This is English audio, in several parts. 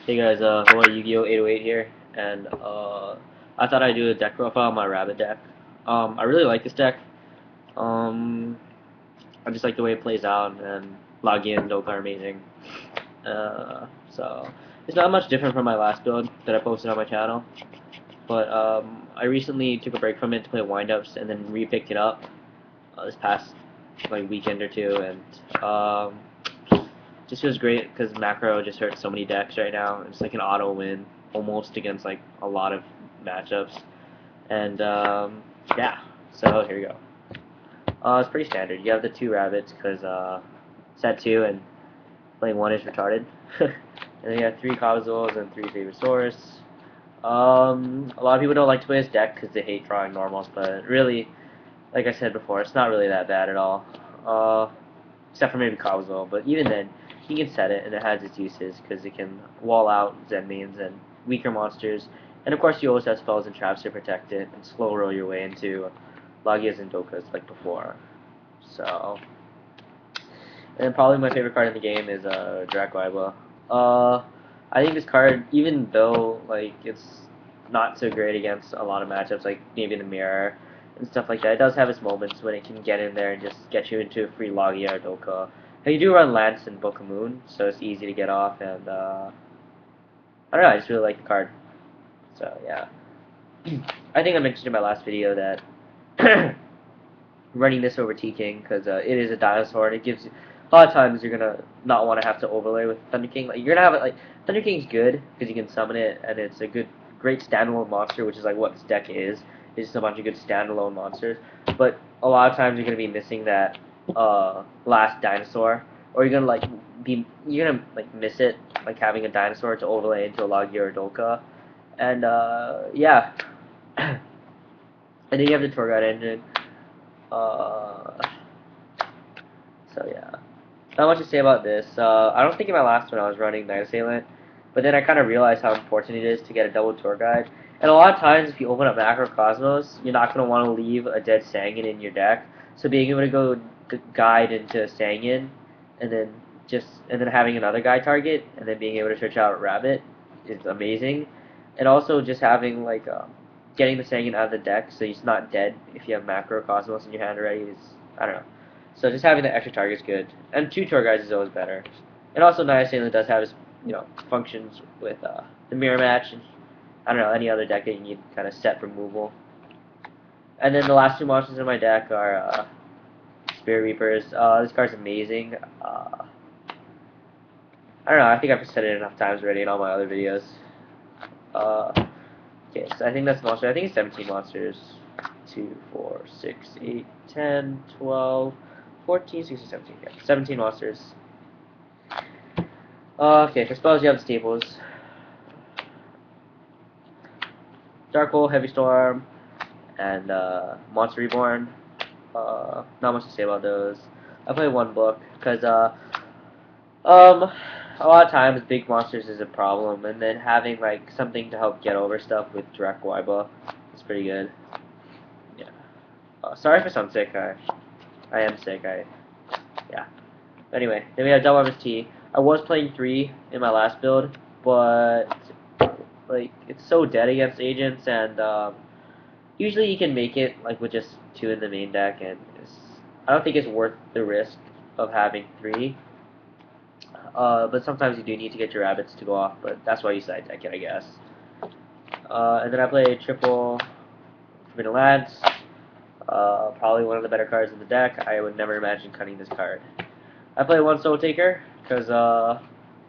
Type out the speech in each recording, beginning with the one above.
Hey guys, Hawaii Yu-Gi-Oh! 808 here, and I thought I'd do a deck profile on my Rabbit deck. I really like this deck. Um, I just like the way it plays out, and Lagi and Doka are amazing. So it's not much different from my last build that I posted on my channel, but I recently took a break from it to play windups, and then re-picked it up this past like weekend or two, and just feels great because macro just hurts so many decks right now. It's like an auto win almost against like a lot of matchups. And yeah, so here we go. It's pretty standard. You have the two rabbits because set two and playing one is retarded. And then you have three Kazuos and three favorite source. A lot of people don't like to play this deck because they hate drawing normals, but really, like I said before, it's not really that bad at all. Except for maybe Kazuo, but even then, you can set it, and it has its uses, because it can wall out Zen mains and weaker monsters, and of course you always have spells and traps to protect it, and slow roll your way into Lagias and Dokas like before. So, and then probably my favorite card in the game is Drakwaiba. I think this card, even though like it's not so great against a lot of matchups, like maybe the Mirror and stuff like that, it does have its moments when it can get in there and just get you into a free Logia or Doka. And you do run Lance and Book of Moon, so it's easy to get off, and I don't know, I just really like the card. So yeah. I think I mentioned in my last video that running this over T-King, because it is a dinosaur, and it gives you, a lot of times you're gonna not want to have to overlay with Thunder King. Like you're gonna have it like Thunder King's good because you can summon it, and it's a great standalone monster, which is like what this deck is. It's just a bunch of good standalone monsters. But a lot of times you're gonna be missing that last dinosaur, or you're gonna like miss it, like having a dinosaur to overlay into a Logia or Dolka, and yeah. And then you have the Tour Guide engine. So yeah, not much to say about this. I don't think in my last one I was running Night Assailant, but then I kind of realized how important it is to get a double tour guide. And a lot of times, if you open up Macrocosmos, you're not going to want to leave a dead Sangin in your deck. So being able to go guide into Sangin, and then having another guide target, and then being able to search out Rabbit is amazing. And also just having like getting the Sangin out of the deck so he's not dead if you have Macrocosmos in your hand already is, I don't know. So just having the extra target is good, and two tour guides is always better. And also, Night Assailant does have its functions with the mirror match, and I don't know, any other deck that you need kind of set removal. And then the last two monsters in my deck are Spirit Reapers. This card's amazing. I don't know, I think I've said it enough times already in all my other videos. Okay, so I think that's monster. I think it's 17 monsters. 2, 4, 6, 8, 10, 12, 14, 16, 17. Yeah, 17 monsters. Okay, for spells you have the staples. Dark Hole, Heavy Storm, and Monster Reborn. Not much to say about those. I play one book because a lot of times big monsters is a problem, and then having like something to help get over stuff with Drakwaiba is pretty good. Yeah. Sorry if I sound sick. I am sick. Yeah. Anyway, then we have Double MST. I was playing 3 in my last build, but like it's so dead against agents, and usually you can make it like with just 2 in the main deck, and I don't think it's worth the risk of having 3. But sometimes you do need to get your rabbits to go off, but that's why you side deck it, I guess. And then I play triple Forbidden Lands. Probably one of the better cards in the deck. I would never imagine cutting this card. I play one Soul Taker because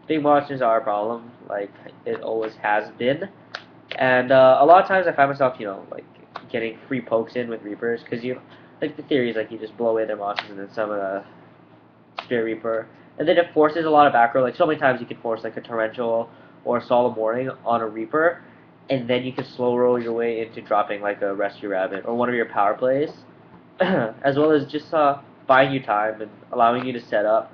big monsters are a problem, like it always has been. And a lot of times I find myself, like getting free pokes in with Reapers because like the theory is like you just blow away their monsters and then summon a Spirit Reaper, and then it forces a lot of back row. Like so many times you can force like a Torrential or a Solemn Warning on a Reaper, and then you can slow roll your way into dropping like a Rescue Rabbit or one of your power plays, as well as just buying you time and allowing you to set up.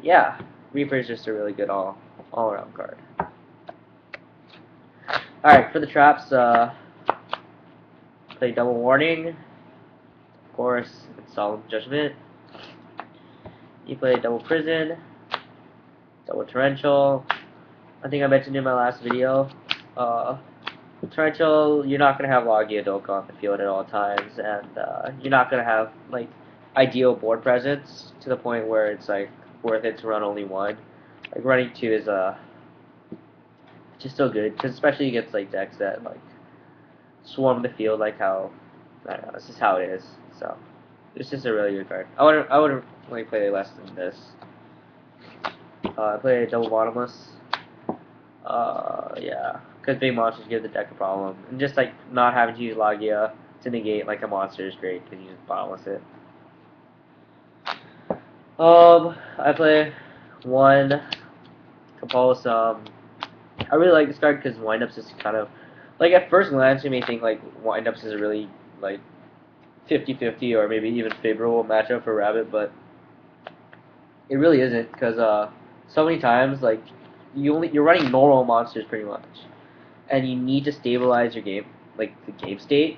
Yeah, Reaper is just a really good all-around card. Alright, for the traps, play Double Warning, of course, and Solemn Judgment. You play Double Prison, Double Torrential, I think I mentioned in my last video, uh, Torrential, you're not going to have Lagiadoka on the field at all times, and you're not going to have like ideal board presence to the point where it's like worth it to run only one. Like running two is just so good, because especially against like decks that like swarm the field like how I don't know, it's just how it is. So it's just a really good card. I would like play less than this. I play double bottomless. Yeah, because big monsters give the deck a problem, and just like not having to use Logia to negate like a monster is great because you just bottomless it. I play one Compulse. I really like this card because windups is kind of like at first glance you may think like windups is a really like 50-50 or maybe even favorable matchup for Rabbit, but it really isn't because so many times like you're running normal monsters pretty much, and you need to stabilize your game, like the game state.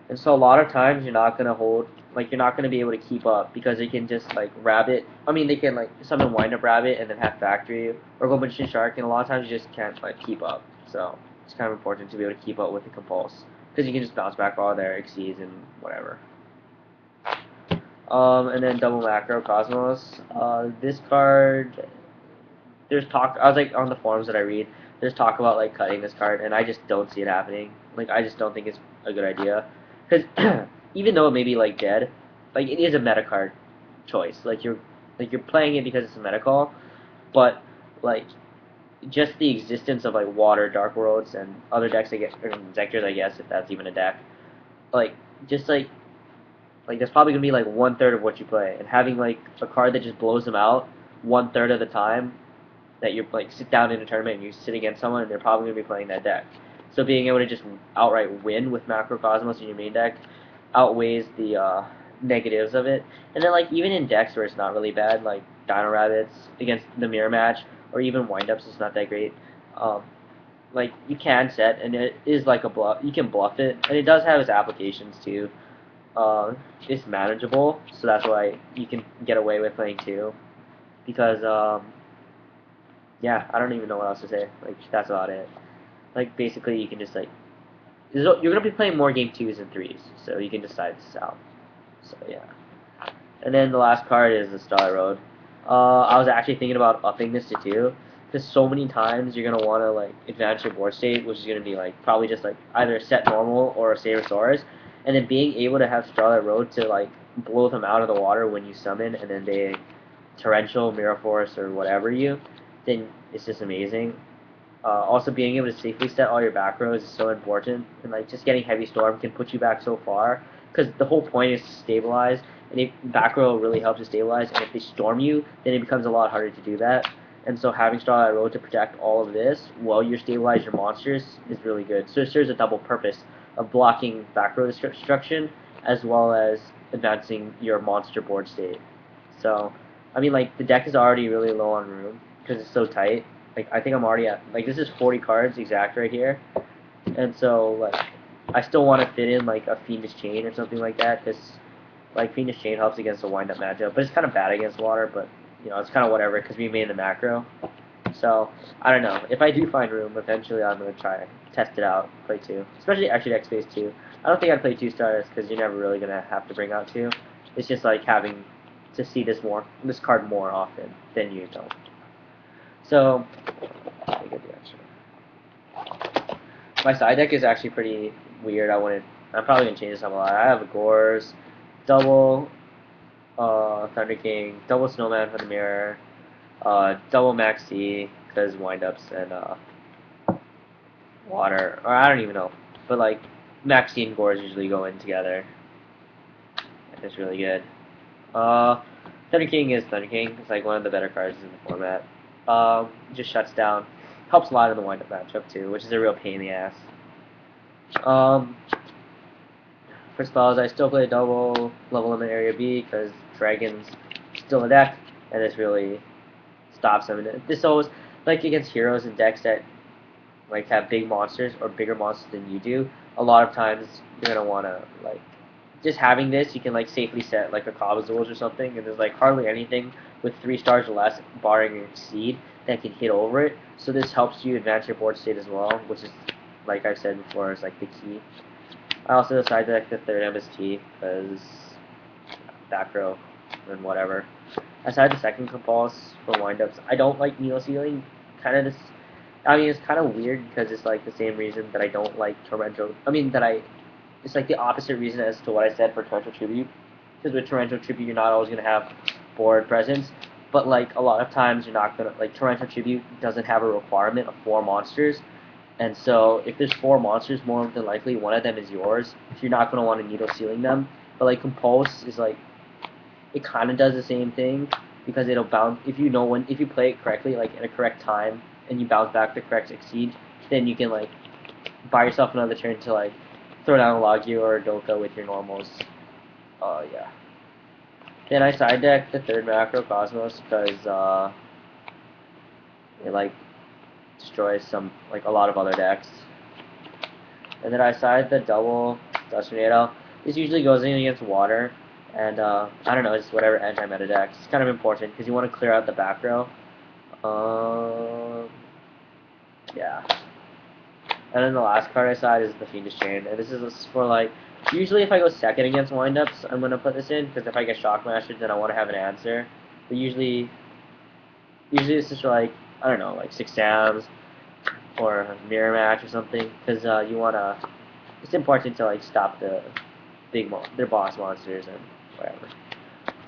And so a lot of times you're not gonna hold, like you're not gonna be able to keep up because they can just like Rabbit. I mean they can like summon Wind Up Rabbit and then have Factory or go Magician Shark, and a lot of times you just can't like keep up. So it's kind of important to be able to keep up with the Compulse because you can just bounce back all their exceeds and whatever. And then double macro Cosmos. This card, there's talk. I was like on the forums that I read. There's talk about like cutting this card, and I just don't see it happening. Like I just don't think it's a good idea, because even though it may be like dead, like it is a meta card choice. Like you're playing it because it's a meta call, but like just the existence of like water, dark worlds, and other decks I guess, or Zectors I guess if that's even a deck. Like just like that's probably gonna be like 1/3 of what you play, and having like a card that just blows them out 1/3 of the time that you like sit down in a tournament and you sit against someone and they're probably gonna be playing that deck. So being able to just outright win with Macrocosmos in your main deck outweighs the negatives of it. And then like even in decks where it's not really bad, like Dino Rabbits against the mirror match or even windups, it's not that great. Um, like you can set and it is like a bluff. You can bluff it, and it does have its applications too. It's manageable, so that's why you can get away with playing two. Because yeah, I don't even know what else to say. Like that's about it. Like basically, you can just like you're gonna be playing more game twos and threes, so you can decide this out. So yeah. And then the last card is the Starlight Road. I was actually thinking about upping this to two, because so many times you're gonna want to like advance your board state, which is gonna be like probably just like either a set normal or a Sabersaurus, and then being able to have Starlight Road to like blow them out of the water when you summon, and then they torrential, mirror force, or whatever you, then it's just amazing. Also, being able to safely set all your back rows is so important, and like just getting Heavy Storm can put you back so far, because the whole point is to stabilize, and if back row really helps to stabilize, and if they storm you, then it becomes a lot harder to do that. And so having Starlight Road to protect all of this while you stabilize your monsters is really good. So it serves a double purpose of blocking back row destruction as well as advancing your monster board state. So, I mean, like the deck is already really low on room because it's so tight. Like I think I'm already at like this is 40 cards exact right here, and so like I still want to fit in like a Fiendish Chain or something like that, because like Fiendish Chain helps against a wind up matchup, but it's kind of bad against water. But you know it's kind of whatever because we made the macro. So I don't know, if I do find room eventually I'm gonna try test it out, play two, especially actually deck space two. I don't think I'd play two stars because you're never really gonna have to bring out two. It's just like having to see this card more often than you don't. So, my side deck is actually pretty weird. I'm probably gonna change this up a lot. I have a Gores, double Thunder King, double Snowman for the mirror, double Max C because windups and water, or I don't even know, but like Max C and Gores usually go in together, and it's really good. Thunder King is Thunder King. It's like one of the better cards in the format. Just shuts down. Helps a lot in the wind-up matchup too, which is a real pain in the ass. For spells, I still play double level limit area B because Dragon's still a deck, and this really stops them. And this always, like against heroes and decks that like have big monsters or bigger monsters than you do, a lot of times you're gonna wanna like just having this, you can like safely set like a Kabazools or something, and there's like hardly anything with 3 stars or less, barring your exceed, that can hit over it. So this helps you advance your board state as well, which is, like I said before, is like the key. I also decided to deck the third MST because back row and whatever. I decided the second compulse for windups. I don't like Neo Sealing. Kind of this. I mean, it's kind of weird because it's like the same reason that I don't like Torrential. I mean, it's like the opposite reason as to what I said for Torrential Tribute. Because with Torrential Tribute, you're not always gonna have board presence. But like a lot of times, you're not gonna like Torrential Tribute doesn't have a requirement of 4 monsters. And so if there's 4 monsters, more than likely one of them is yours. So you're not gonna want to Needle Sealing them. But like Compulse is like, it kind of does the same thing because it'll bounce if you know when, if you play it correctly, like at a correct time, and you bounce back the correct exceed, then you can like buy yourself another turn to like throw down a Logio or a Doka with your normals. Yeah. Then I side deck the third Macro Cosmos because it like destroys a lot of other decks. And then I side the double Dust Tornado. This usually goes in against water. And, I don't know, it's whatever anti-meta decks. It's kind of important, because you want to clear out the back row. Yeah. And then the last card I side is the Fiendish Chain. And this is for, like, usually if I go second against windups, I'm going to put this in, because if I get Shock Mastered, then I want to have an answer. But usually it's just, like, I don't know, like 6 Sams, or a Mirror Match or something, because you want to, it's important to, like, stop the their boss monsters and whatever.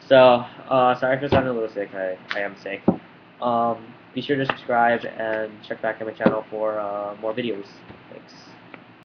So, sorry for sounding a little sick. I am sick. Be sure to subscribe and check back on my channel for more videos. Thanks.